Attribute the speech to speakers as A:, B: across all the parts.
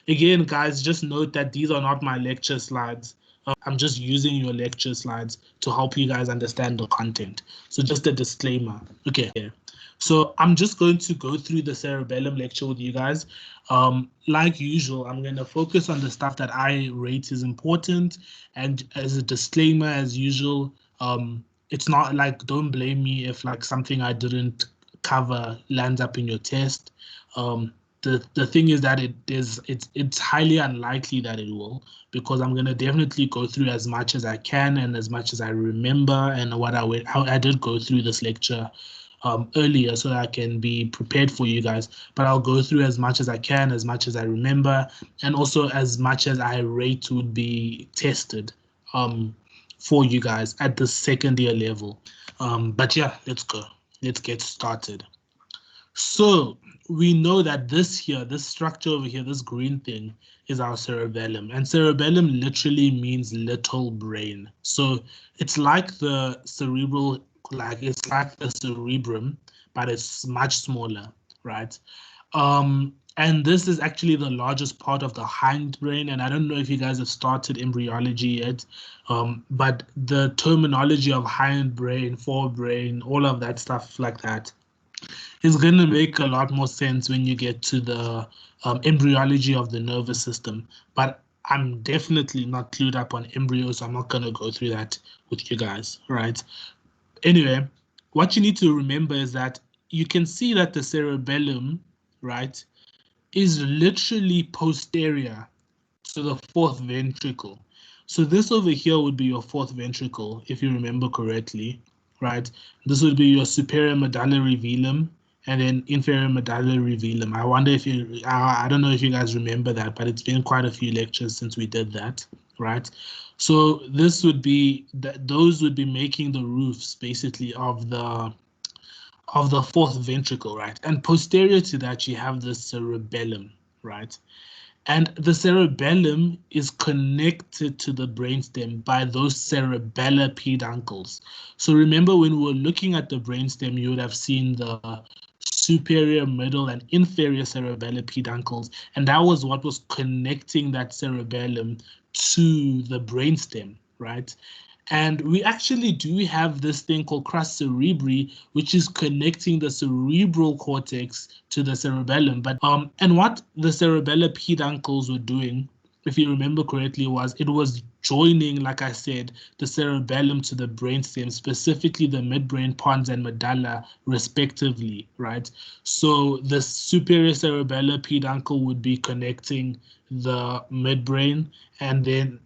A: Again, guys, just note that these are not my lecture slides. I'm just using your lecture slides to help you guys understand the content. So just a disclaimer. Okay. So I'm just going to go through the cerebellum lecture with you guys. Like usual, I'm going to focus on the stuff that I rate is important. And as a disclaimer, as usual, it's not like, don't blame me if like something I didn't cover lands up in your test. The thing is that it's highly unlikely that it will, because I'm gonna definitely go through as much as I can and as much as I remember, and how I did go through this lecture earlier so that I can be prepared for you guys. But I'll go through as much as I can, as much as I remember, and also as much as I rate would be tested for you guys at the second year level. But yeah, let's go. Let's get started. So we know that this structure over here, this green thing, is our cerebellum. And cerebellum literally means little brain. So it's like the cerebral, it's like the cerebrum, but it's much smaller, right? And this is actually the largest part of the hindbrain. And I don't know if you guys have started embryology yet, but the terminology of hindbrain, forebrain, all of that stuff like that is going to make a lot more sense when you get to the embryology of the nervous system. But I'm definitely not clued up on embryos, so I'm not going to go through that with you guys, right? Anyway, what you need to remember is that you can see that the cerebellum, right, is literally posterior to the fourth ventricle. So this over here would be your fourth ventricle, if you remember correctly, right? This would be your superior medullary velum, and then inferior medullary velum. I wonder if I don't know if you guys remember that, but it's been quite a few lectures since we did that, right? So this would be, those would be making the roofs basically of the fourth ventricle, right? And posterior to that, you have the cerebellum, right? And the cerebellum is connected to the brainstem by those cerebellar peduncles. So remember, when we were looking at the brainstem, you would have seen the superior, middle, and inferior cerebellar peduncles, and that was what was connecting that cerebellum to the brainstem, right? And we actually do have this thing called crus cerebri, which is connecting the cerebral cortex to the cerebellum. But and what the cerebellar peduncles were doing, if you remember correctly, was it was joining, like I said, the cerebellum to the brainstem, specifically the midbrain, pons, and medulla, respectively, right? So the superior cerebellar peduncle would be connecting the midbrain, and then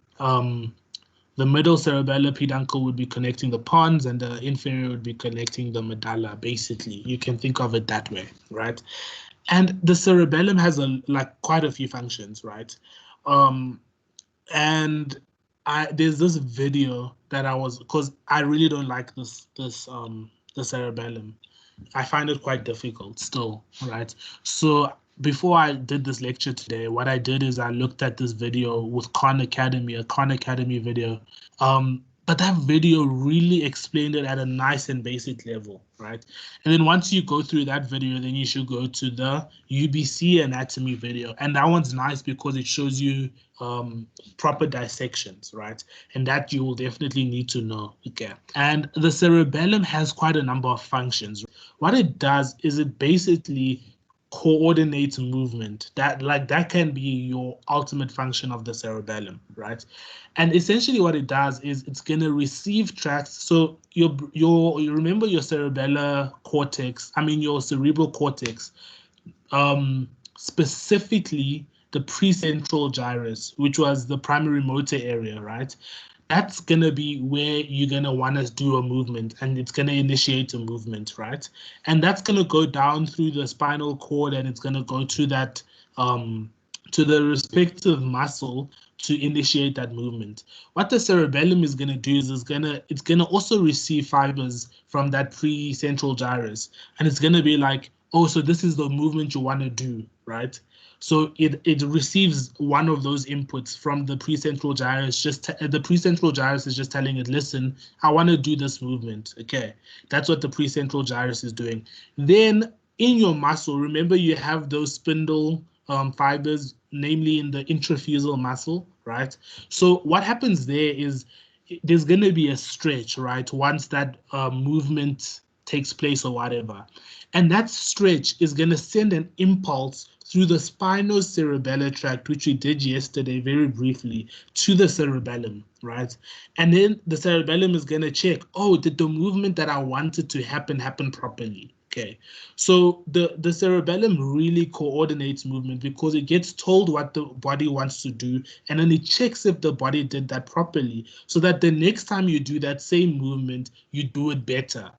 A: the middle cerebellar peduncle would be connecting the pons, and the inferior would be connecting the medulla, basically. You can think of it that way, right? And the cerebellum has quite a few functions, right? And there's this video that because I really don't like the cerebellum. I find it quite difficult still, right? So before I did this lecture today, what I did is I looked at this video with Khan Academy, a Khan Academy video. But that video really explained it at a nice and basic level, right? And then once you go through that video, then you should go to the UBC anatomy video. And that one's nice because it shows you proper dissections, right? And that you will definitely need to know, okay? And the cerebellum has quite a number of functions. What it does is it basically coordinates movement. That can be your ultimate function of the cerebellum, right? And essentially what it does is it's going to receive tracts. So you remember your cerebellar cortex, your cerebral cortex, specifically the precentral gyrus, which was the primary motor area, right? That's going to be where you're going to want to do a movement, and it's going to initiate a movement, right? And that's going to go down through the spinal cord, and it's going to go to that, to the respective muscle to initiate that movement. What the cerebellum is going to do is it's going to also receive fibers from that precentral gyrus, and it's going to be like, oh, so this is the movement you want to do, right? So it receives one of those inputs from the precentral gyrus. The precentral gyrus is just telling it, listen, I want to do this movement. Okay, that's what the precentral gyrus is doing. Then in your muscle, remember you have those spindle fibers namely in the intrafusal muscle, right? So what happens there is there's going to be a stretch, right? Once that movement takes place or whatever. And that stretch is going to send an impulse through the spinocerebellar tract, which we did yesterday very briefly, to the cerebellum, right? And then the cerebellum is going to check, oh, did the movement that I wanted to happen properly? Okay, so the cerebellum really coordinates movement because it gets told what the body wants to do, and then it checks if the body did that properly, so that the next time you do that same movement, you do it better,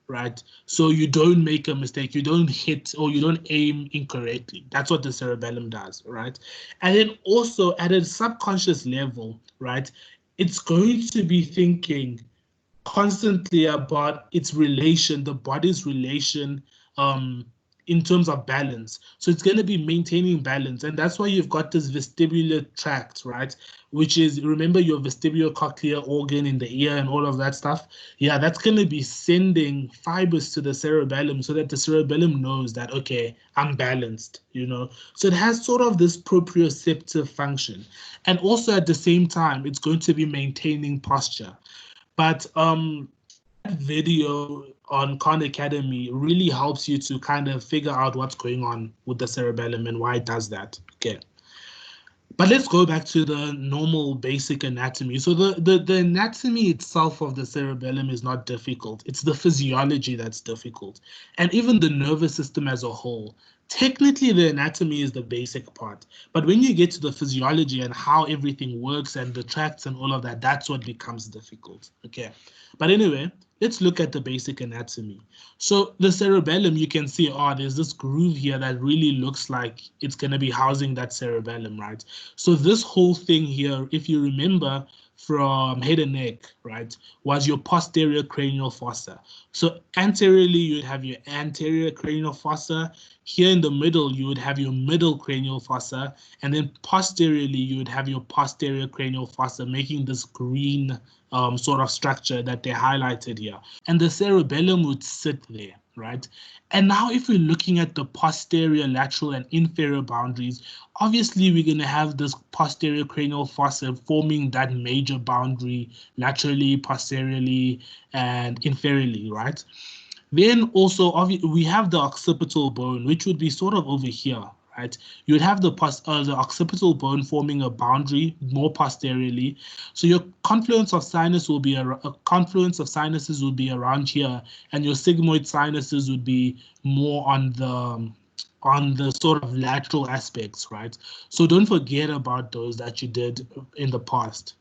A: right? So you don't make a mistake, you don't hit or you don't aim incorrectly. That's what the cerebellum does, right? And then also at a subconscious level, right, it's going to be thinking constantly about its relation, the body's relation in terms of balance. So it's going to be maintaining balance. And that's why you've got this vestibular tract, right? Which is, remember your vestibulocochlear organ in the ear and all of that stuff? Yeah, that's going to be sending fibers to the cerebellum so that the cerebellum knows that, okay, I'm balanced, you know? So it has sort of this proprioceptive function. And also at the same time, it's going to be maintaining posture. But that video on Khan Academy really helps you to kind of figure out what's going on with the cerebellum and why it does that. Okay. But let's go back to the normal basic anatomy. So the anatomy itself of the cerebellum is not difficult. It's the physiology that's difficult. And even the nervous system as a whole. Technically, the anatomy is the basic part. But when you get to the physiology and how everything works and the tracts and all of that, that's what becomes difficult. Okay. But anyway, let's look at the basic anatomy. So the cerebellum, you can see, oh, there's this groove here that really looks like it's going to be housing that cerebellum, right? So this whole thing here, if you remember from head and neck, right, was your posterior cranial fossa. So anteriorly, you would have your anterior cranial fossa. Here in the middle, you would have your middle cranial fossa. And then posteriorly, you would have your posterior cranial fossa, making this green sort of structure that they highlighted here. And the cerebellum would sit there, right? And now if we're looking at the posterior, lateral, and inferior boundaries, obviously we're going to have this posterior cranial fossa forming that major boundary laterally, posteriorly, and inferiorly, right? Then also, we have the occipital bone, which would be sort of over here, right? You would have the occipital bone forming a boundary more posteriorly. So your confluence of sinuses will be around here, and your sigmoid sinuses would be more on the sort of lateral aspects, right? So don't forget about those that you did in the past.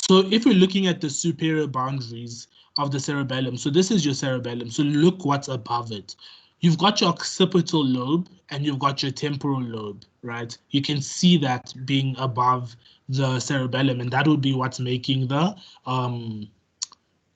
A: So if we're looking at the superior boundaries of the cerebellum, so this is your cerebellum. So look what's above it. You've got your occipital lobe and you've got your temporal lobe, right? You can see that being above the cerebellum, and that would be what's making the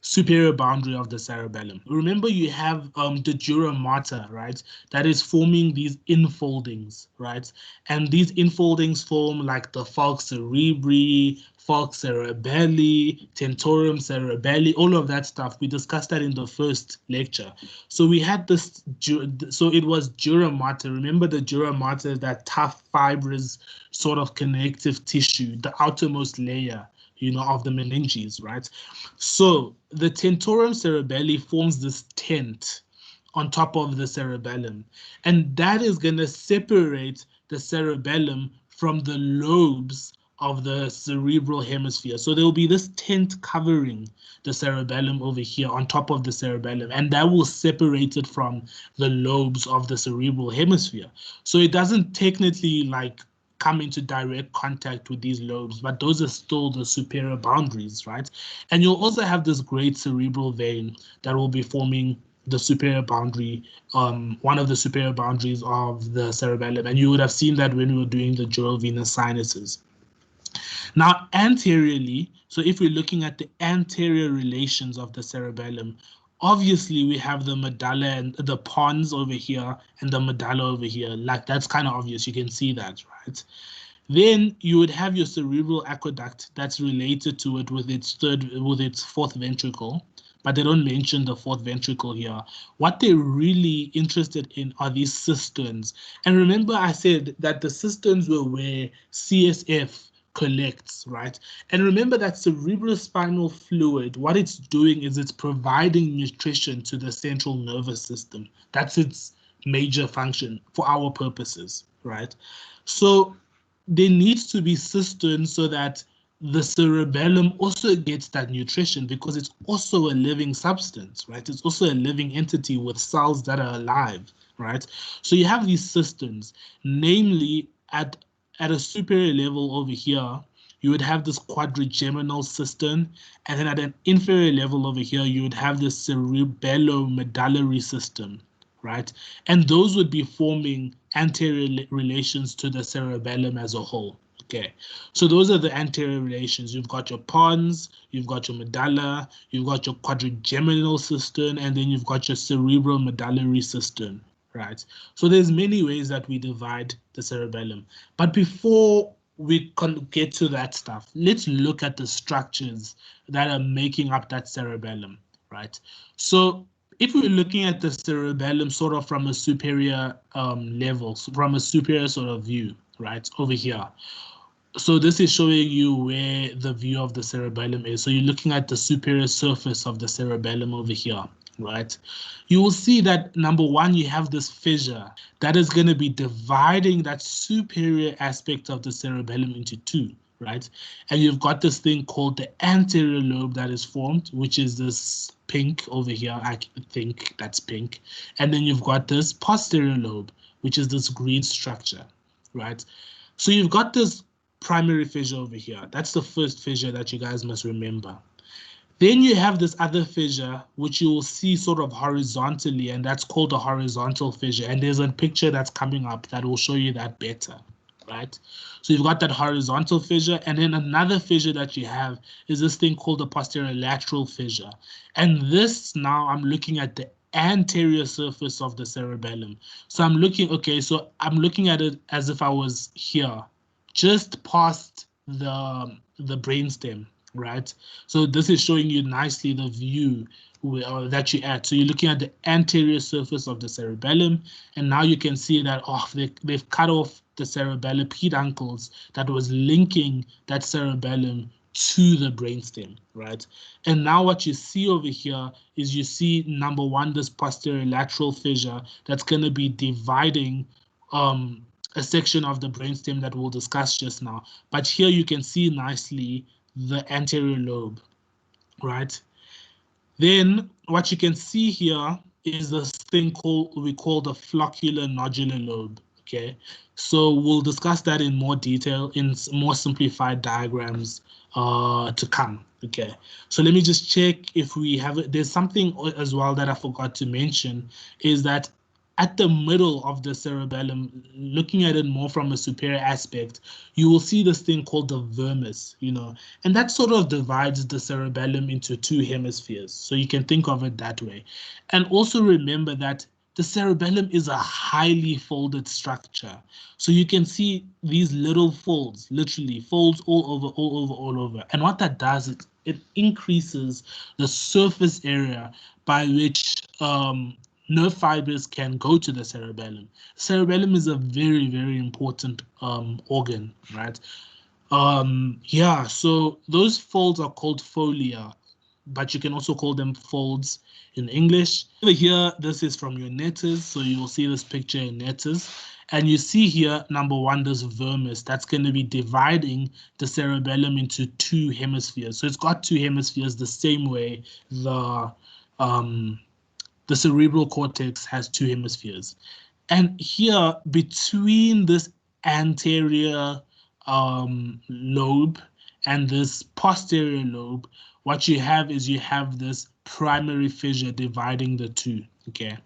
A: superior boundary of the cerebellum. Remember, you have the dura mater, right? That is forming these infoldings, right? And these infoldings form like the falx cerebri, falx cerebelli, tentorium cerebelli, all of that stuff. We discussed that in the first lecture. So we had this, so it was dura mater. Remember the dura mater, that tough fibrous sort of connective tissue, the outermost layer, you know, of the meninges, right? So the tentorium cerebelli forms this tent on top of the cerebellum, and that is going to separate the cerebellum from the lobes of the cerebral hemisphere. So there will be this tent covering the cerebellum over here on top of the cerebellum, and that will separate it from the lobes of the cerebral hemisphere. So it doesn't technically like come into direct contact with these lobes, but those are still the superior boundaries, right? And you'll also have this great cerebral vein that will be forming the superior boundary, one of the superior boundaries of the cerebellum. And you would have seen that when we were doing the dural venous sinuses. Now, anteriorly, so if we're looking at the anterior relations of the cerebellum, obviously we have the medulla and the pons over here and the medulla over here. Like, that's kind of obvious. You can see that, right? Then you would have your cerebral aqueduct that's related to it with its fourth ventricle. but they don't mention the fourth ventricle here. What they're really interested in are these cisterns. And remember I said that the cisterns were where CSF collects, right? And remember that cerebrospinal fluid, what it's doing is it's providing nutrition to the central nervous system. That's its major function for our purposes, right? So there needs to be cisterns so that the cerebellum also gets that nutrition, because it's also a living substance, right? It's also a living entity with cells that are alive, right? So you have these cisterns, namely at a superior level over here, you would have this quadrigeminal cistern, and then at an inferior level over here, you would have this cerebellomedullary cistern, right? And those would be forming anterior relations to the cerebellum as a whole. Okay, so those are the anterior relations. You've got your pons, you've got your medulla, you've got your quadrigeminal cistern, and then you've got your cerebromedullary cistern, right? So there's many ways that we divide the cerebellum. But before we can get to that stuff, let's look at the structures that are making up that cerebellum, right? So if we're looking at the cerebellum sort of from a superior level, from a superior sort of view, right, over here. So this is showing you where the view of the cerebellum is. So you're looking at the superior surface of the cerebellum over here, right? You will see that, number one, you have this fissure that is going to be dividing that superior aspect of the cerebellum into two, right? And you've got this thing called the anterior lobe that is formed, which is this pink over here. I think that's pink. And then you've got this posterior lobe, which is this green structure, right? So you've got this primary fissure over here. That's the first fissure that you guys must remember. Then you have this other fissure, which you will see sort of horizontally, and that's called a horizontal fissure. And there's a picture that's coming up that will show you that better, right? So you've got that horizontal fissure, and then another fissure that you have is this thing called the posterior lateral fissure. And this, now I'm looking at the anterior surface of the cerebellum. So I'm looking at it as if I was here, just past the brainstem, right? So this is showing you nicely the view that you're at. So you're looking at the anterior surface of the cerebellum, and now you can see that they've cut off the cerebellar peduncles that was linking that cerebellum to the brainstem, right? And now what you see over here is you see, number one, this posterior lateral fissure that's going to be dividing a section of the brainstem that we'll discuss just now. But here you can see nicely the anterior lobe, right? Then what you can see here is this thing we call the floccular nodular lobe, okay? So we'll discuss that in more detail in more simplified diagrams to come, okay? So let me just check if we have it. There's something as well that I forgot to mention, is that at the middle of the cerebellum, looking at it more from a superior aspect, you will see this thing called the vermis, and that sort of divides the cerebellum into two hemispheres. So you can think of it that way. And also remember that the cerebellum is a highly folded structure. So you can see these little folds, literally folds all over. And what that does is it increases the surface area by which nerve fibers can go to the cerebellum. Cerebellum is a very, very important organ, right? So those folds are called folia, but you can also call them folds in English. Over here, this is from your netters, so you'll see this picture in netters. And you see here, number one, this vermis that's going to be dividing the cerebellum into two hemispheres. So it's got two hemispheres the same way the cerebral cortex has two hemispheres. And here, between this anterior lobe and this posterior lobe, what you have is this primary fissure dividing the two, okay?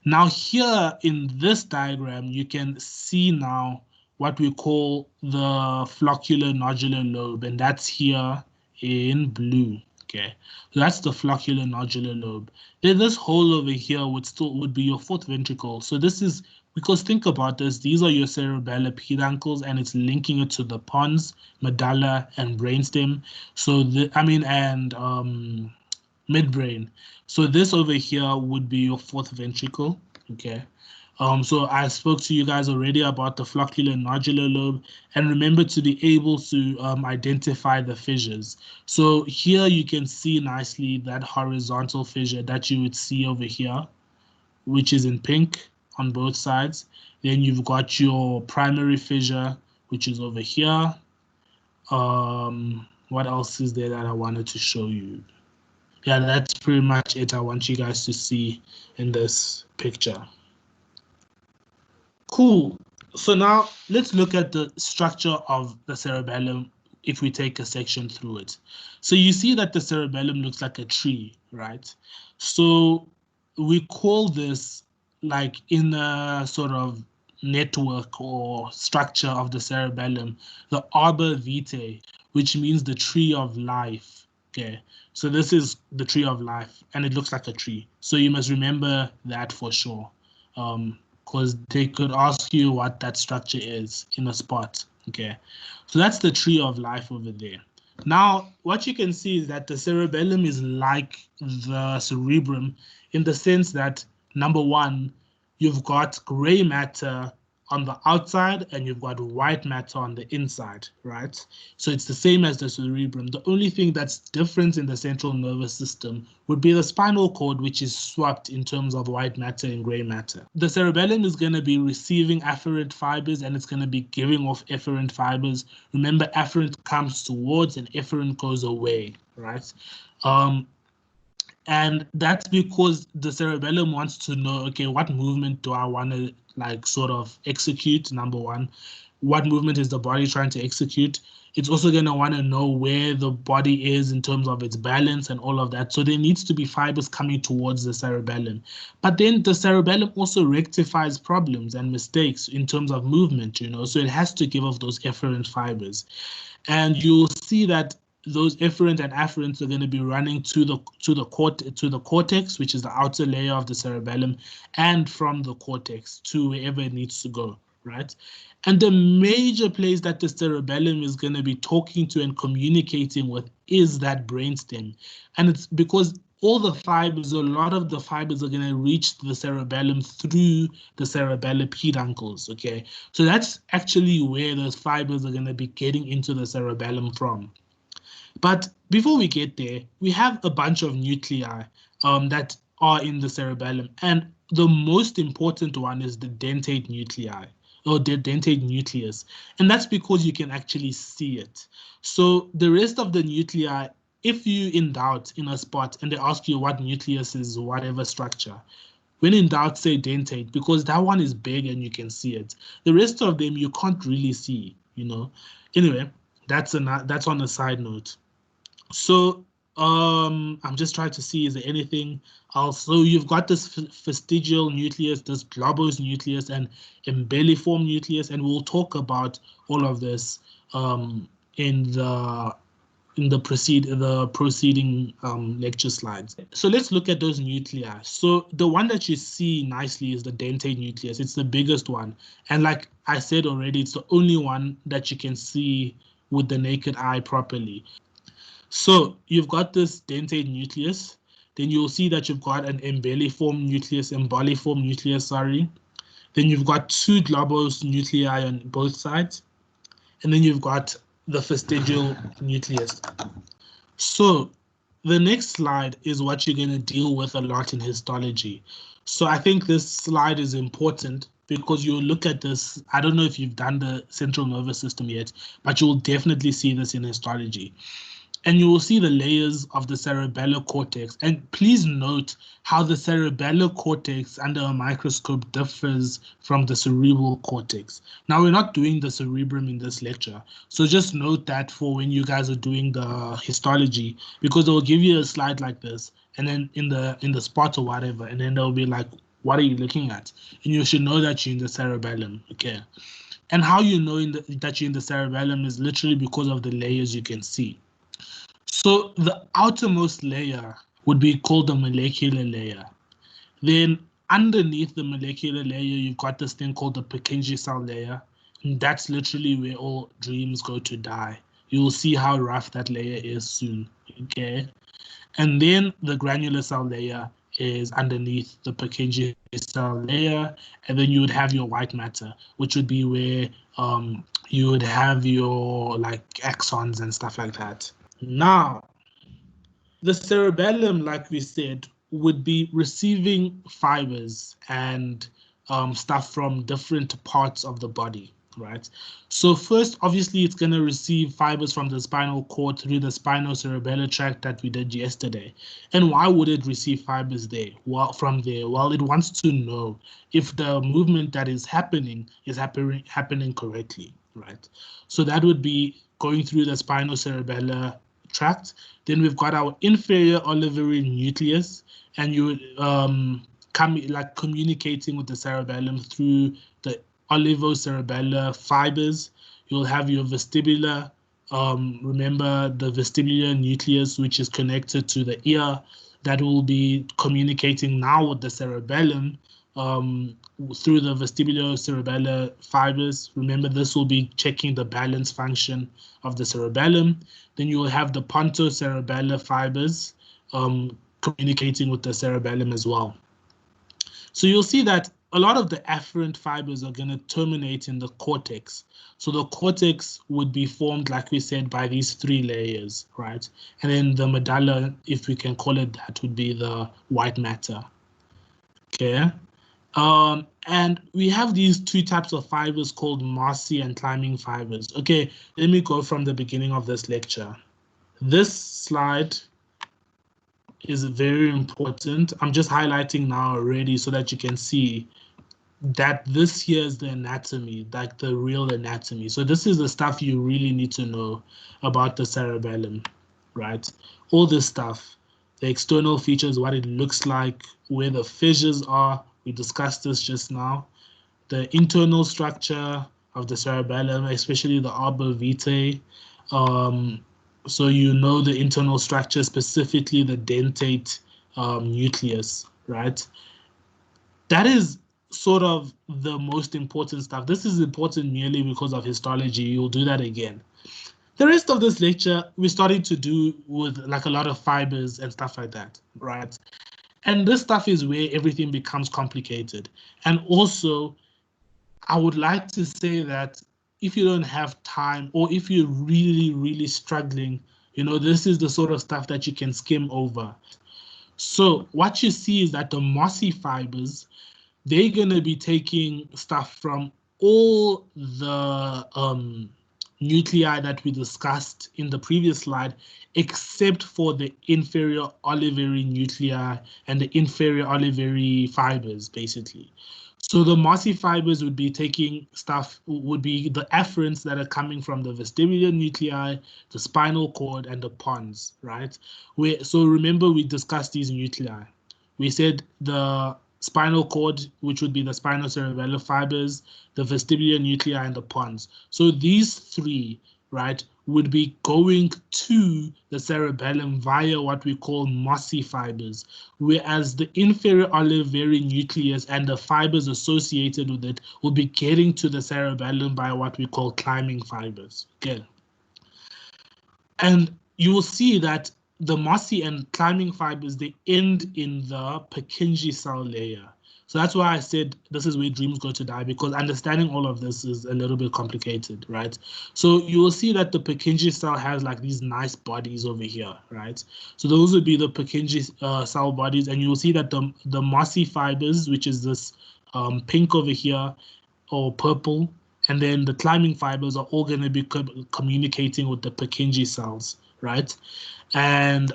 A: Now here in this diagram, you can see now what we call the floccular nodular lobe, and that's here in blue. Okay, so that's the floccular nodular lobe. Then this hole over here would be your fourth ventricle. So this is, because think about this, these are your cerebellar peduncles, and it's linking it to the pons, medulla, and brainstem. So midbrain. So this over here would be your fourth ventricle. Okay. So I spoke to you guys already about the floccular and nodular lobe, and remember to be able to identify the fissures. So here you can see nicely that horizontal fissure that you would see over here, which is in pink on both sides. Then you've got your primary fissure, which is over here. What else is there that I wanted to show you? Yeah, that's pretty much it. I want you guys to see in this picture. Cool. So now let's look at the structure of the cerebellum if we take a section through it. So you see that the cerebellum looks like a tree, right? So we call this, like, in a sort of network or structure of the cerebellum, the arbor vitae, which means the tree of life. Okay, so this is the tree of life, and it looks like a tree. So you must remember that for sure. Because they could ask you what that structure is in a spot. Okay, so that's the tree of life over there. Now, what you can see is that the cerebellum is like the cerebrum in the sense that, number one, you've got gray matter on the outside and you've got white matter on the inside, right? So it's the same as the cerebrum. The only thing that's different in the central nervous system would be the spinal cord, which is swapped in terms of white matter and gray matter. The cerebellum is going to be receiving afferent fibers and it's going to be giving off efferent fibers. Remember, afferent comes towards and efferent goes away, right? And that's because the cerebellum wants to know, okay, what movement do I want to, like, sort of execute? Number one, what movement is the body trying to execute? It's also going to want to know where the body is in terms of its balance and all of that. So there needs to be fibers coming towards the cerebellum. But then the cerebellum also rectifies problems and mistakes in terms of movement, you know, so it has to give off those efferent fibers. And you'll see that those efferent and afferents are going to be running to the cortex, which is the outer layer of the cerebellum, and from the cortex to wherever it needs to go, right? And the major place that the cerebellum is going to be talking to and communicating with is that brainstem. And it's because all the fibers, a lot of the fibers are going to reach the cerebellum through the cerebellar peduncles, okay? So that's actually where those fibers are going to be getting into the cerebellum from. But before we get there, we have a bunch of nuclei that are in the cerebellum. And the most important one is the dentate nuclei, or the dentate nucleus. And that's because you can actually see it. So the rest of the nuclei, if you in doubt in a spot and they ask you what nucleus is, whatever structure, when in doubt, say dentate, because that one is big and you can see it. The rest of them you can't really see, you know. Anyway, that's on a side note. So I'm just trying to see, is there anything else? So you've got this fastigial nucleus, this globose nucleus, and embelliform nucleus, and we'll talk about all of this in the preceding lecture slides. So let's look at those nuclei. So the one that you see nicely is the dentate nucleus. It's the biggest one, and like I said already, it's the only one that you can see with the naked eye properly. So you've got this dentate nucleus, then you'll see that you've got an embelliform nucleus, sorry. Then you've got two globose nuclei on both sides, and then you've got the fastigial nucleus. So the next slide is what you're going to deal with a lot in histology. So I think this slide is important because you'll look at this. I don't know if you've done the central nervous system yet, but you'll definitely see this in histology. And you will see the layers of the cerebellar cortex. And please note how the cerebellar cortex under a microscope differs from the cerebral cortex. Now, we're not doing the cerebrum in this lecture, so just note that for when you guys are doing the histology, because they'll give you a slide like this, and then in the spot or whatever, and then they'll be like, what are you looking at? And you should know that you're in the cerebellum, okay? And how you know that you're in the cerebellum is literally because of the layers you can see. So the outermost layer would be called the molecular layer. Then underneath the molecular layer, you've got this thing called the Purkinje cell layer. And that's literally where all dreams go to die. You will see how rough that layer is soon, okay? And then the granular cell layer is underneath the Purkinje cell layer, and then you would have your white matter, which would be where you would have your like axons and stuff like that. Now, the cerebellum, like we said, would be receiving fibers and stuff from different parts of the body, right? So first, obviously, it's going to receive fibers from the spinal cord through the spinocerebellar tract that we did yesterday. And why would it receive fibers there? Well, from there, well, it wants to know if the movement that is happening correctly, right? So that would be going through the spinocerebellar tract. Then we've got our inferior olivary nucleus, and you communicating with the cerebellum through the olivocerebellar fibers. You'll have your vestibular, remember the vestibular nucleus, which is connected to the ear, that will be communicating now with the cerebellum through the vestibulocerebellar fibers. Remember, this will be checking the balance function of the cerebellum. Then you will have the pontocerebellar fibers communicating with the cerebellum as well. So you'll see that a lot of the afferent fibers are going to terminate in the cortex. So the cortex would be formed, like we said, by these three layers, right? And then the medulla, if we can call it that, would be the white matter. Okay. And we have these two types of fibers called mossy and climbing fibers. Okay, let me go from the beginning of this lecture. This slide is very important. I'm just highlighting now already so that you can see that this here is the anatomy, like the real anatomy. So this is the stuff you really need to know about the cerebellum, right? All this stuff, the external features, what it looks like, where the fissures are. We discussed this just now. The internal structure of the cerebellum, especially the arbor vitae. So you know the internal structure, specifically the dentate nucleus, right? That is sort of the most important stuff. This is important merely because of histology. You'll do that again. The rest of this lecture, we're starting to do with like a lot of fibers and stuff like that, right? And this stuff is where everything becomes complicated. And also, I would like to say that if you don't have time, or if you're really, really struggling, you know, this is the sort of stuff that you can skim over. So what you see is that the mossy fibers, they're going to be taking stuff from all the nuclei that we discussed in the previous slide, except for the inferior olivary nuclei and the inferior olivary fibers, basically. So the mossy fibers would be taking stuff, would be the afferents that are coming from the vestibular nuclei, the spinal cord, and the pons, right? So remember, we discussed these nuclei. We said the spinal cord, which would be the spinocerebellar fibers, the vestibular nuclei, and the pons. So these three, right, would be going to the cerebellum via what we call mossy fibers, whereas the inferior olivary nucleus and the fibers associated with it will be getting to the cerebellum by what we call climbing fibers. Okay. And you will see that the mossy and climbing fibers, they end in the Purkinje cell layer. So that's why I said this is where dreams go to die, because understanding all of this is a little bit complicated, right? So you will see that the Purkinje cell has like these nice bodies over here, right? So those would be the Purkinje cell bodies, and you will see that the mossy fibers, which is this pink over here, or purple, and then the climbing fibers are all going to be communicating with the Purkinje cells, right? And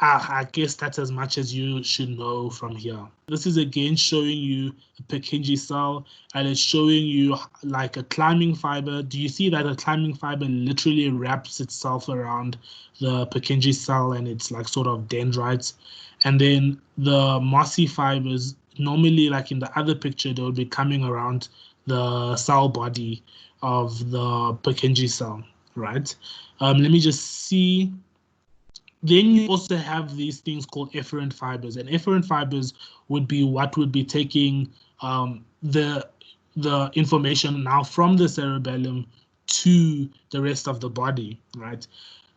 A: I guess that's as much as you should know from here. This is again showing you a Purkinje cell, and it's showing you like a climbing fiber. Do you see that a climbing fiber literally wraps itself around the Purkinje cell, and it's like sort of dendrites? And then the mossy fibers, normally like in the other picture, they will be coming around the cell body of the Purkinje cell, right? Let me just see. Then you also have these things called efferent fibers, and efferent fibers would be what would be taking the information now from the cerebellum to the rest of the body, right?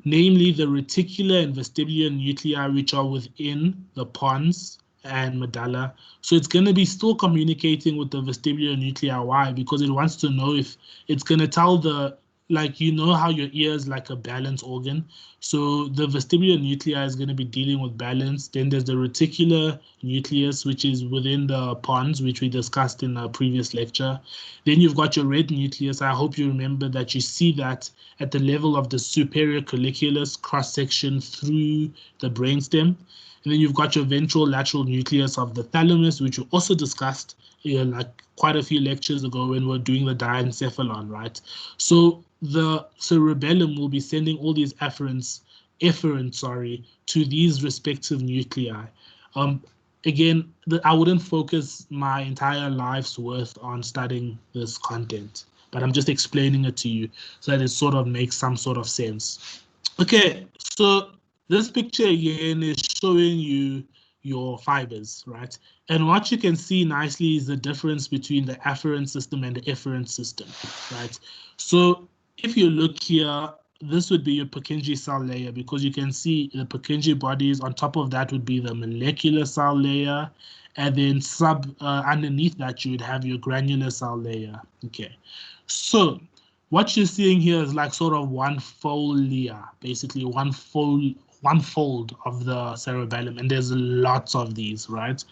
A: namely the reticular and vestibular nuclei, which are within the pons and medulla. So it's going to be still communicating with the vestibular nuclei. Why? Because it wants to know if it's going to tell the, like, you know how your ear is like a balance organ. So the vestibular nuclei is going to be dealing with balance. Then there's the reticular nucleus, which is within the pons, which we discussed in a previous lecture. Then you've got your red nucleus. I hope you remember that you see that at the level of the superior colliculus cross-section through the brainstem. And then you've got your ventral lateral nucleus of the thalamus, which we also discussed like quite a few lectures ago when we're doing the diencephalon, right? So the cerebellum will be sending all these efferents to these respective nuclei. Again, I wouldn't focus my entire life's worth on studying this content, but I'm just explaining it to you so that it sort of makes some sort of sense. Okay, so this picture again is showing you your fibers, right? And what you can see nicely is the difference between the afferent system and the efferent system, right? So if you look here, this would be your Purkinje cell layer, because you can see the Purkinje bodies. On top of that would be the molecular cell layer, and then underneath that you would have your granular cell layer. Okay, so what you're seeing here is like sort of one folia, basically one fold of the cerebellum, and there's lots of these, right?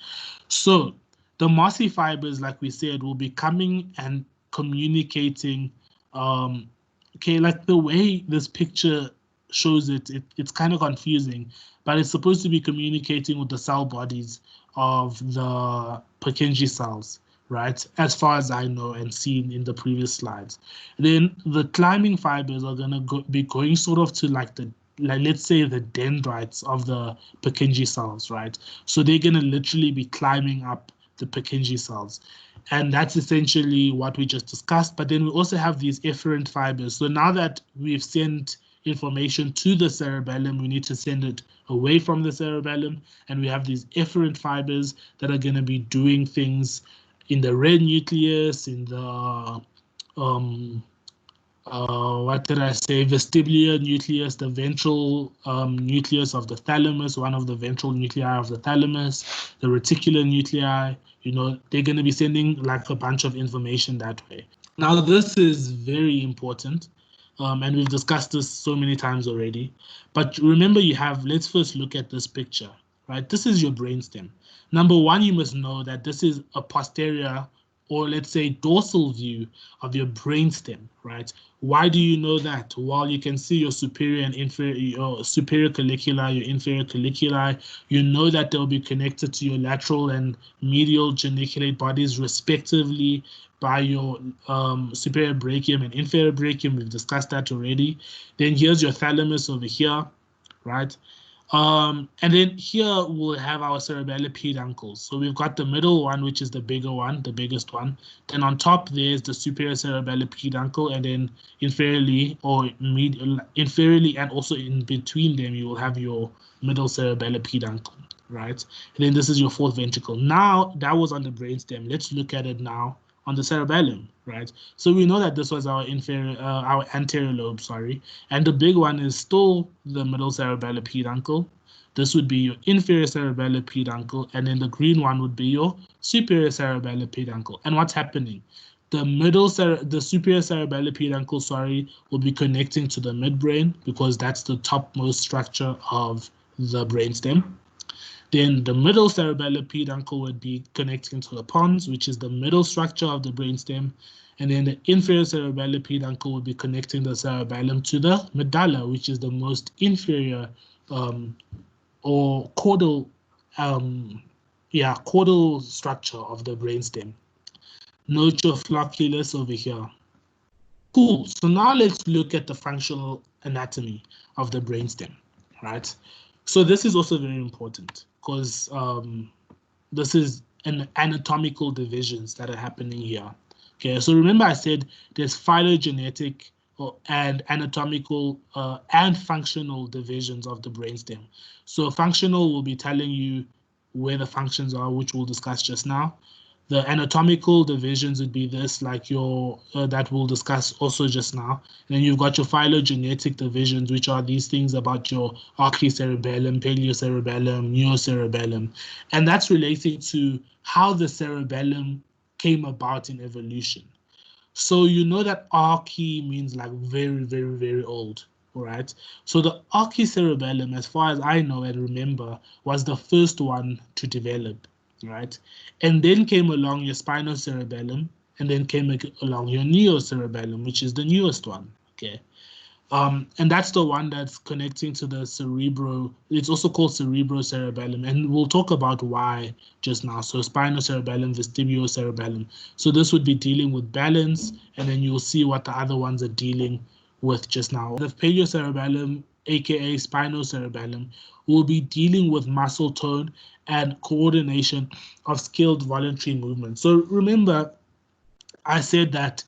A: So the mossy fibers, like we said, will be coming and communicating. Okay, like the way this picture shows it's kind of confusing, but it's supposed to be communicating with the cell bodies of the Purkinje cells, right? As far as I know and seen in the previous slides. Then the climbing fibers are gonna be going sort of to like let's say the dendrites of the Purkinje cells, right? So they're gonna literally be climbing up the Purkinje cells. And that's essentially what we just discussed. But then we also have these efferent fibers. So now that we've sent information to the cerebellum, we need to send it away from the cerebellum. And we have these efferent fibers that are going to be doing things in the red nucleus, in the what did I say? Vestibular nucleus, the ventral nucleus of the thalamus, one of the ventral nuclei of the thalamus, the reticular nuclei. You know, they're going to be sending like a bunch of information that way. Now, this is very important, and we've discussed this so many times already. But remember, let's first look at this picture, right? This is your brainstem. Number one, you must know that this is a posterior, or let's say dorsal view of your brainstem, right? Why do you know that? Well, you can see your superior and inferior, your superior colliculi, your inferior colliculi. You know that they'll be connected to your lateral and medial geniculate bodies respectively by your superior brachium and inferior brachium. We've discussed that already. Then here's your thalamus over here, right? And then here we'll have our cerebellar peduncles. So we've got the middle one, which is the bigger one, the biggest one. Then on top there's the superior cerebellar peduncle, and then inferiorly and also in between them you will have your middle cerebellar peduncle, right? And then this is your fourth ventricle. Now that was on the brainstem. Let's look at it now on the cerebellum, right? So we know that this was our anterior lobe, and the big one is still the middle cerebellar peduncle. This would be your inferior cerebellar peduncle, and then the green one would be your superior cerebellar peduncle. And what's happening? The superior cerebellar peduncle, will be connecting to the midbrain, because that's the topmost structure of the brainstem. Then the middle cerebellar peduncle would be connecting to the pons, which is the middle structure of the brainstem. And then the inferior cerebellar peduncle would be connecting the cerebellum to the medulla, which is the most inferior or caudal, caudal structure of the brainstem. Note your flocculus over here. Cool. So now let's look at the functional anatomy of the brainstem, right? So this is also very important, because this is an anatomical divisions that are happening here. Okay, so remember I said there's phylogenetic and anatomical and functional divisions of the brainstem. So functional will be telling you where the functions are, which we'll discuss just now. The anatomical divisions would be this, like your that we'll discuss also just now. And then you've got your phylogenetic divisions, which are these things about your Archicerebellum, Paleocerebellum, Neocerebellum. And that's related to how the cerebellum came about in evolution. So you know that archi means like very, very, very old, all right? So the Archicerebellum, as far as I know and remember, was the first one to develop, right? And then came along your Spinocerebellum, and then came along your Neocerebellum, which is the newest one, okay? And that's the one that's connecting to the it's also called Cerebrocerebellum, and we'll talk about why just now. So Spinocerebellum, Vestibuocerebellum. So this would be dealing with balance, and then you'll see what the other ones are dealing with just now. The Paleocerebellum, aka Spinocerebellum, will be dealing with muscle tone and coordination of skilled voluntary movement. So remember, I said that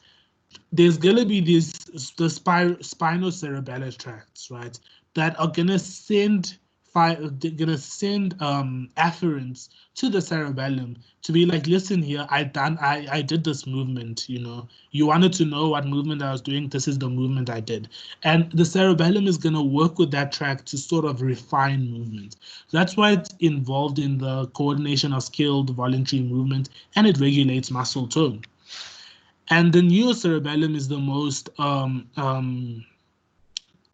A: there's going to be the spinocerebellar tracts, right, that are going to send afferents to the cerebellum to be like, listen here, I did this movement, you know, you wanted to know what movement I was doing, this is the movement I did. And the cerebellum is going to work with that tract to sort of refine movement. That's why it's involved in the coordination of skilled voluntary movement, and it regulates muscle tone. And the Neocerebellum is the most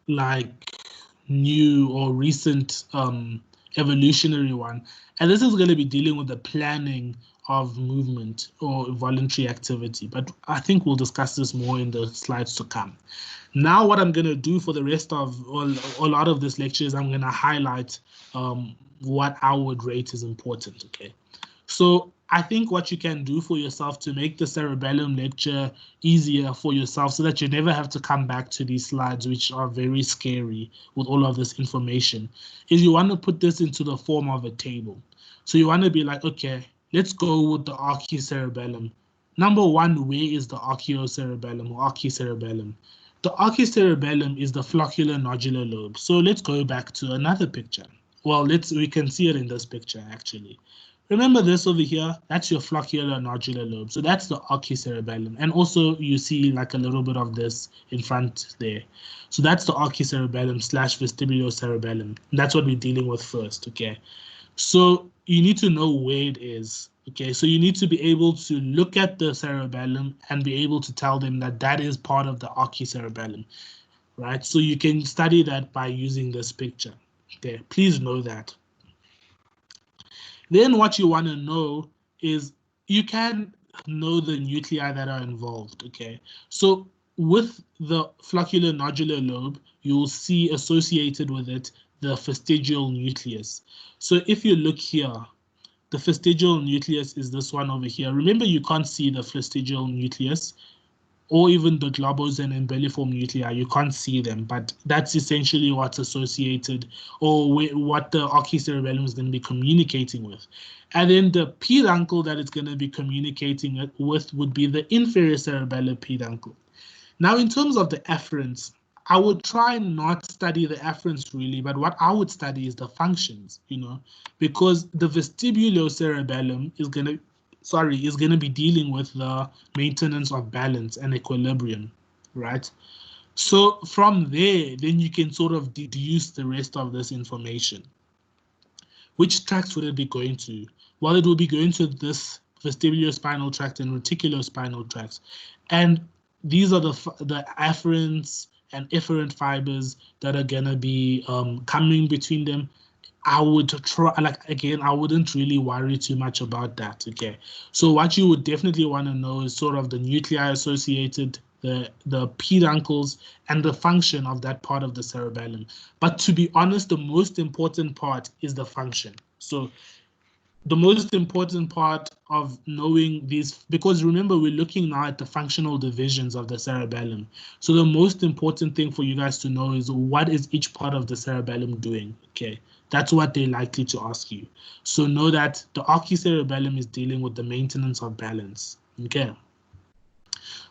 A: like new or recent evolutionary one. And this is going to be dealing with the planning of movement or voluntary activity. But I think we'll discuss this more in the slides to come. Now, what I'm going to do for the rest of a lot of this lecture is I'm going to highlight what I would rate is important, okay? So I think what you can do for yourself to make the cerebellum lecture easier for yourself so that you never have to come back to these slides, which are very scary with all of this information, is you want to put this into the form of a table. So you want to be like, okay, let's go with the Archicerebellum. Number one, where is the Archicerebellum or Archicerebellum? The Archicerebellum is the floccular nodular lobe. So let's go back to another picture. Well, we can see it in this picture actually. Remember this over here, that's your floccular nodular lobe. So that's the Archicerebellum. And also you see like a little bit of this in front there. So that's the Archicerebellum / Vestibuocerebellum. That's what we're dealing with first, okay? So you need to know where it is, okay? So you need to be able to look at the cerebellum and be able to tell them that that is part of the Archicerebellum, right? So you can study that by using this picture, okay? Please know that. Then what you want to know is you can know the nuclei that are involved, okay? So with the floccular nodular lobe, you'll see associated with it the fastigial nucleus. So if you look here, the fastigial nucleus is this one over here. Remember, you can't see the fastigial nucleus or even the globose and embelliform nuclei, you can't see them, but that's essentially what's associated or what the Archicerebellum is going to be communicating with. And then the peduncle that it's going to be communicating with would be the inferior cerebellar peduncle. Now, in terms of the afferents, I would try not study the afferents really, but what I would study is the functions, you know, because the vestibulocerebellum is going to be dealing with the maintenance of balance and equilibrium, right? So from there, then you can sort of deduce the rest of this information. Which tracts would it be going to? Well, it will be going to this vestibulospinal tract and reticulospinal tracts. And these are the afferents and efferent fibers that are going to be coming between them. I would try, like, again, I wouldn't really worry too much about that, okay? So what you would definitely want to know is sort of the nuclei associated, the peduncles, and the function of that part of the cerebellum. But to be honest, the most important part is the function. So the most important part of knowing these, because remember, we're looking now at the functional divisions of the cerebellum. So the most important thing for you guys to know is what is each part of the cerebellum doing, okay? That's what they're likely to ask you. So know that the Archicerebellum is dealing with the maintenance of balance, okay?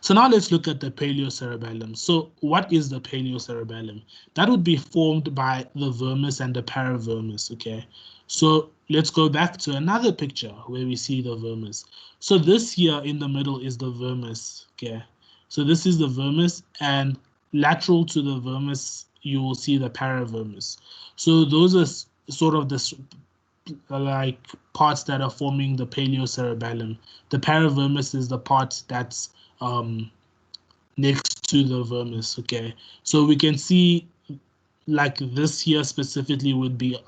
A: So now let's look at the Paleocerebellum. So what is the Paleocerebellum? That would be formed by the vermis and the paravermis, okay? So let's go back to another picture where we see the vermis. So this here in the middle is the vermis, okay? So this is the vermis, and lateral to the vermis, you will see the paravermis. So those are sort of the like parts that are forming the paleocerebellum. The paravermis is the part that's next to the vermis, okay? So we can see like this here specifically would be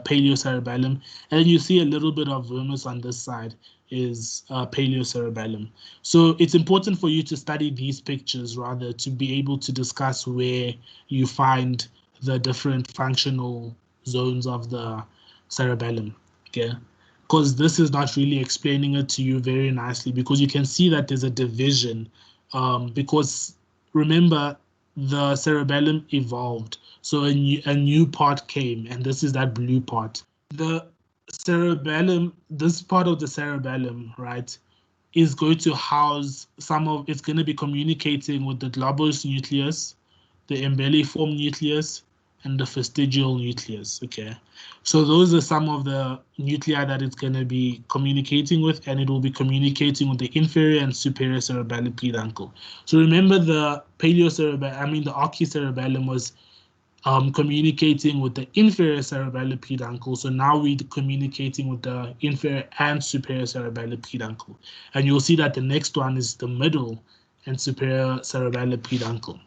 A: paleocerebellum, and you see a little bit of vermis on this side is paleocerebellum. So it's important for you to study these pictures rather to be able to discuss where you find the different functional zones of the cerebellum, okay? Because this is not really explaining it to you very nicely, because you can see that there's a division because remember the cerebellum evolved. So a new part came, and this is that blue part. The cerebellum, this part of the cerebellum, right, is going to house it's going to be communicating with the globose nucleus, the embelliform nucleus, and the fastigial nucleus, okay? So those are some of the nuclei that it's going to be communicating with, and it will be communicating with the inferior and superior cerebellar peduncle. So remember the Archicerebellum was communicating with the inferior cerebellar peduncle. So now we're communicating with the inferior and superior cerebellar peduncle. And you'll see that the next one is the middle and superior cerebellar peduncle.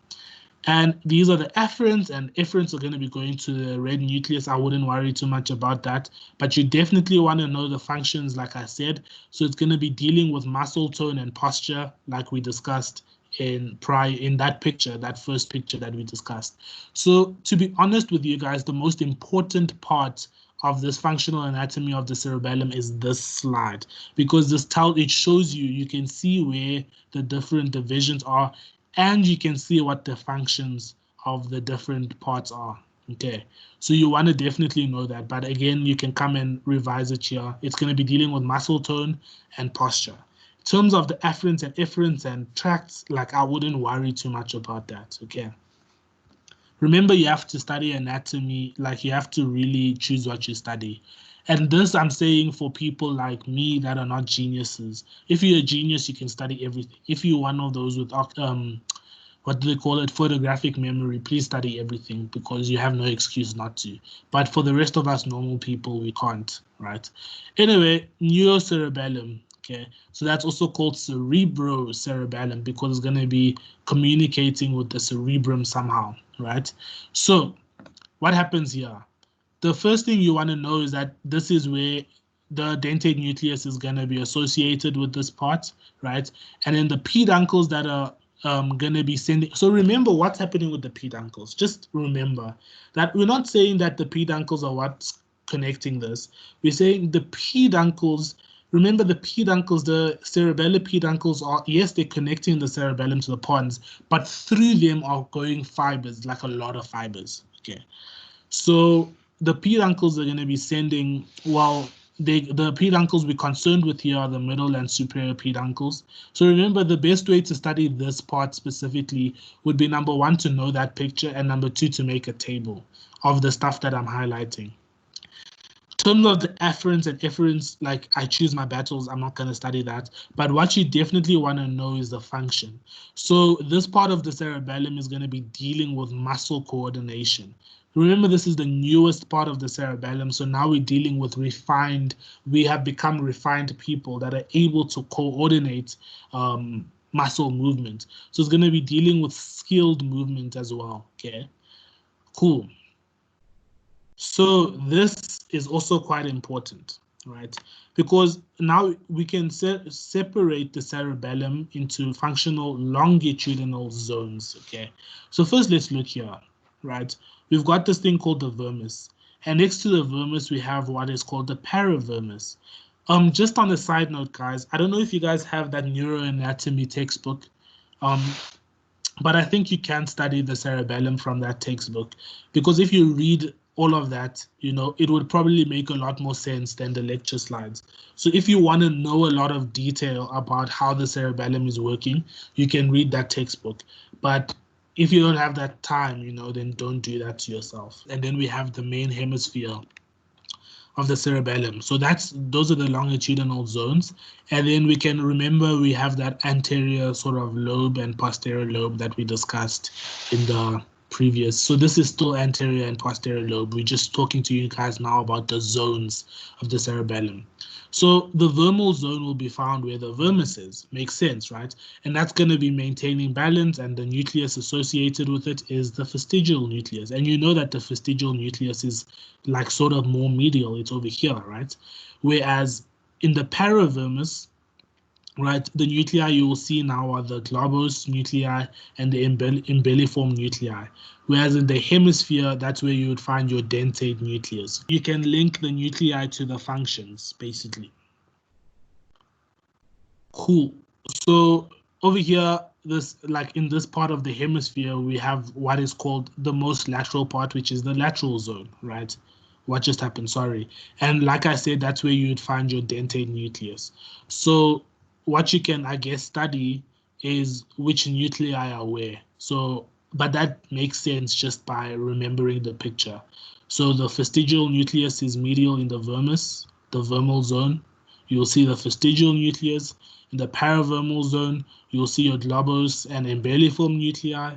A: And these are the afferents, and efferents are going to be going to the red nucleus. I wouldn't worry too much about that, but you definitely want to know the functions, like I said. So it's going to be dealing with muscle tone and posture, like we discussed in that picture, that first picture that we discussed. So to be honest with you guys, the most important part of this functional anatomy of the cerebellum is this slide, because it shows you can see where the different divisions are, and you can see what the functions of the different parts are, okay? So you want to definitely know that, but again, you can come and revise it here. It's going to be dealing with muscle tone and posture. In terms of the afferents and efferents and tracts, like I wouldn't worry too much about that, okay? Remember, you have to study anatomy, like you have to really choose what you study. And this I'm saying for people like me that are not geniuses. If you're a genius, you can study everything. If you're one of those with, what do they call it, photographic memory, please study everything, because you have no excuse not to. But for the rest of us normal people, we can't, right? Anyway, neurocerebellum, okay? So that's also called cerebrocerebellum, because it's going to be communicating with the cerebrum somehow, right? So what happens here? The first thing you want to know is that this is where the dentate nucleus is going to be associated with this part, right? And then the peduncles that are going to be sending. So remember what's happening with the peduncles. Just remember that we're not saying that the peduncles are what's connecting this. We're saying the peduncles. Remember the peduncles, the cerebellar peduncles are, yes, they're connecting the cerebellum to the pons, but through them are going fibers, like a lot of fibers, okay? So the peduncles are going to be sending, well, the peduncles we're concerned with here are the middle and superior peduncles. So remember, the best way to study this part specifically would be, number one, to know that picture, and number two, to make a table of the stuff that I'm highlighting. In terms of the afferents and efferents, like I choose my battles, I'm not going to study that. But what you definitely want to know is the function. So this part of the cerebellum is going to be dealing with muscle coordination. Remember, this is the newest part of the cerebellum. So now we're dealing with we have become refined people that are able to coordinate muscle movement. So it's going to be dealing with skilled movement as well, okay? Cool. So this is also quite important, right? Because now we can separate the cerebellum into functional longitudinal zones, okay? So first, let's look here, right? We've got this thing called the vermis, and next to the vermis, we have what is called the paravermis. Just on a side note, guys, I don't know if you guys have that neuroanatomy textbook, but I think you can study the cerebellum from that textbook, because if you read all of that, you know, it would probably make a lot more sense than the lecture slides. So if you want to know a lot of detail about how the cerebellum is working, you can read that textbook. But if you don't have that time, you know, then don't do that to yourself. And then we have the main hemisphere of the cerebellum. So those are the longitudinal zones. And then we can remember we have that anterior sort of lobe and posterior lobe that we discussed in the previous. So this is still anterior and posterior lobe. We're just talking to you guys now about the zones of the cerebellum. So the vermal zone will be found where the vermis is. Makes sense, right? And that's going to be maintaining balance, and the nucleus associated with it is the vestigial nucleus. And you know that the vestigial nucleus is like sort of more medial. It's over here, right? Whereas in the paravermis, right, the nuclei you will see now are the globose nuclei and the embelliform nuclei. Whereas in the hemisphere, that's where you would find your dentate nucleus. You can link the nuclei to the functions, basically. Cool. So over here, in this part of the hemisphere, we have what is called the most lateral part, which is the lateral zone, right? What just happened? Sorry. And like I said, that's where you would find your dentate nucleus. So what you can, I guess, study is which nuclei are where. So, but that makes sense just by remembering the picture. So the vestigial nucleus is medial in the vermis, the vermal zone. You'll see the vestigial nucleus. In the paravermal zone, you'll see your globose and embelliform nuclei.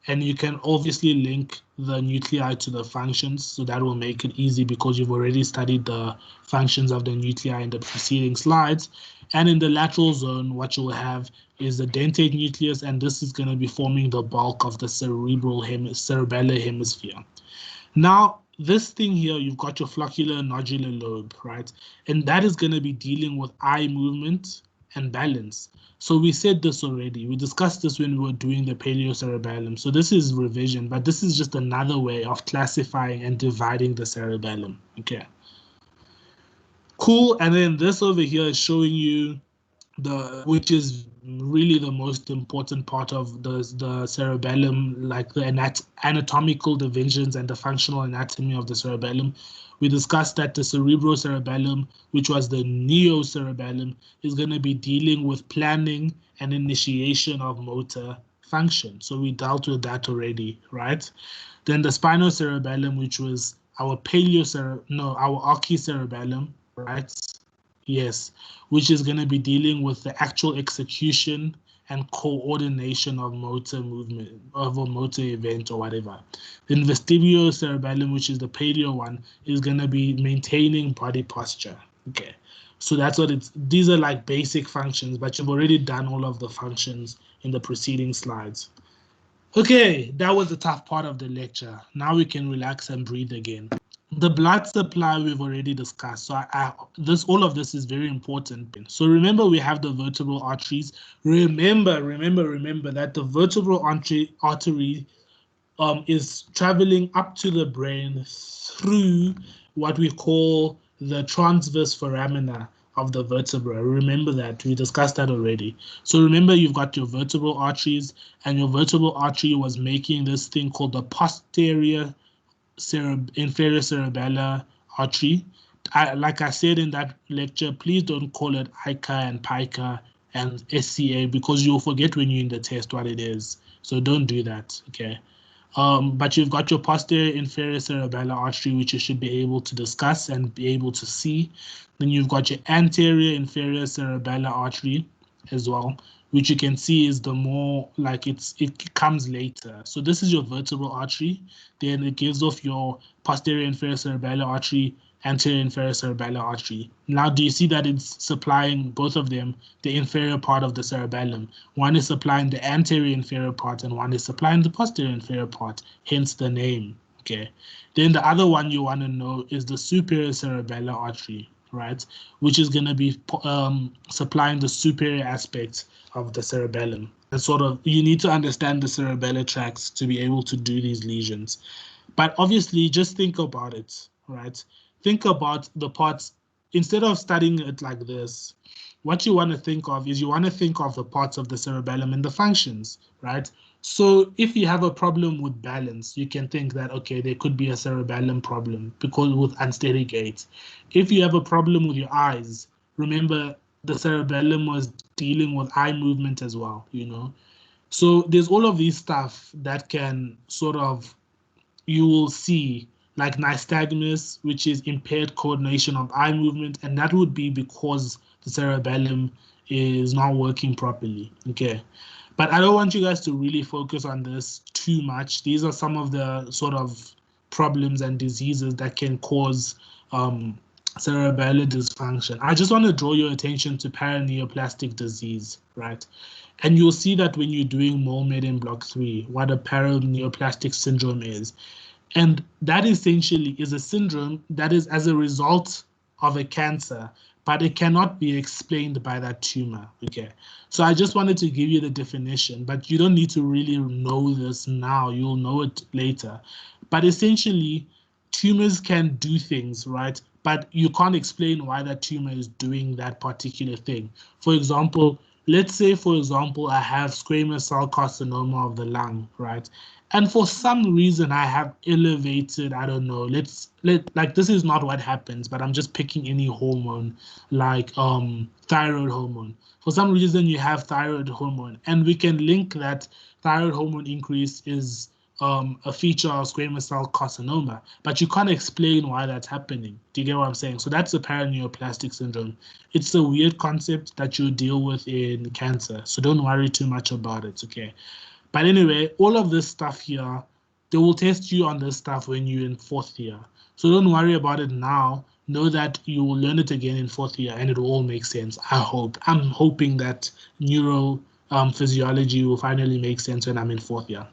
A: And you can obviously link the nuclei to the functions, so that will make it easy because you've already studied the functions of the nuclei in the preceding slides. And in the lateral zone, what you'll have is the dentate nucleus, and this is going to be forming the bulk of the cerebellar hemisphere. Now, this thing here, you've got your floccular nodular lobe, right? And that is going to be dealing with eye movement and balance. So we said this already. We discussed this when we were doing the paleocerebellum. So this is revision, but this is just another way of classifying and dividing the cerebellum. Okay. Cool. And then this over here is showing you which is really the most important part of the cerebellum, like the anatomical divisions and the functional anatomy of the cerebellum. We discussed that the cerebrocerebellum, which was the neocerebellum, is going to be dealing with planning and initiation of motor function. So we dealt with that already, right? Then the spinocerebellum, which was our archicerebellum, right? Yes, which is going to be dealing with the actual execution and coordination of motor movement, of a motor event or whatever. Then vestibuocerebellum, which is the paleo one, is going to be maintaining body posture. Okay, so that's what these are like basic functions, but you've already done all of the functions in the preceding slides. Okay, that was the tough part of the lecture. Now we can relax and breathe again. The blood supply we've already discussed. So all of this is very important. So remember, we have the vertebral arteries. Remember that the vertebral artery is traveling up to the brain through what we call the transverse foramina of the vertebra. Remember that, we discussed that already. So remember, you've got your vertebral arteries, and your vertebral artery was making this thing called the posterior inferior cerebellar artery. Like I said in that lecture, please don't call it ICA and PICA and SCA because you'll forget when you're in the test what it is. So don't do that, okay? But you've got your posterior inferior cerebellar artery, which you should be able to discuss and be able to see. Then you've got your anterior inferior cerebellar artery as well, which you can see is the more like it comes later. So this is your vertebral artery. Then it gives off your posterior inferior cerebellar artery, anterior inferior cerebellar artery. Now, do you see that it's supplying both of them, the inferior part of the cerebellum? One is supplying the anterior inferior part and one is supplying the posterior inferior part, hence the name, okay? Then the other one you want to know is the superior cerebellar artery, right? Which is going to be supplying the superior aspects of the cerebellum. And sort of, you need to understand the cerebellar tracts to be able to do these lesions. But obviously, just think about it, right? Think about the parts, instead of studying it like this, what you want to think of is you want to think of the parts of the cerebellum and the functions, right? So if you have a problem with balance, you can think that, okay, there could be a cerebellum problem because with unsteady gait. If you have a problem with your eyes, remember the cerebellum was dealing with eye movement as well, you know? So there's all of these stuff that can sort of, you will see like nystagmus, which is impaired coordination of eye movement, and that would be because the cerebellum is not working properly. Okay, but I don't want you guys to really focus on this too much. These are some of the sort of problems and diseases that can cause cerebellar dysfunction. I just want to draw your attention to paraneoplastic disease, right? And you'll see that when you're doing MOLMED in block 3, what a paraneoplastic syndrome is. And that essentially is a syndrome that is as a result of a cancer, but it cannot be explained by that tumor. Okay, so I just wanted to give you the definition, but you don't need to really know this now. You'll know it later. But essentially, tumors can do things, right? But you can't explain why that tumor is doing that particular thing. For example, let's say, for example, I have squamous cell carcinoma of the lung, right? And for some reason, I have elevated, I don't know, like this is not what happens, but I'm just picking any hormone, like thyroid hormone. For some reason, you have thyroid hormone, and we can link that thyroid hormone increase is a feature of squamous cell carcinoma, but you can't explain why that's happening. Do you get what I'm saying? So that's a paraneoplastic syndrome. It's a weird concept that you deal with in cancer, so don't worry too much about it, okay? But anyway, all of this stuff here, they will test you on this stuff when you're in 4th year. So don't worry about it now. Know that you will learn it again in 4th year and it will all make sense, I hope. I'm hoping that neuro physiology will finally make sense when I'm in 4th year.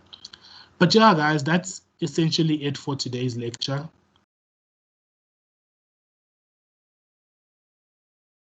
A: But yeah, guys, that's essentially it for today's lecture.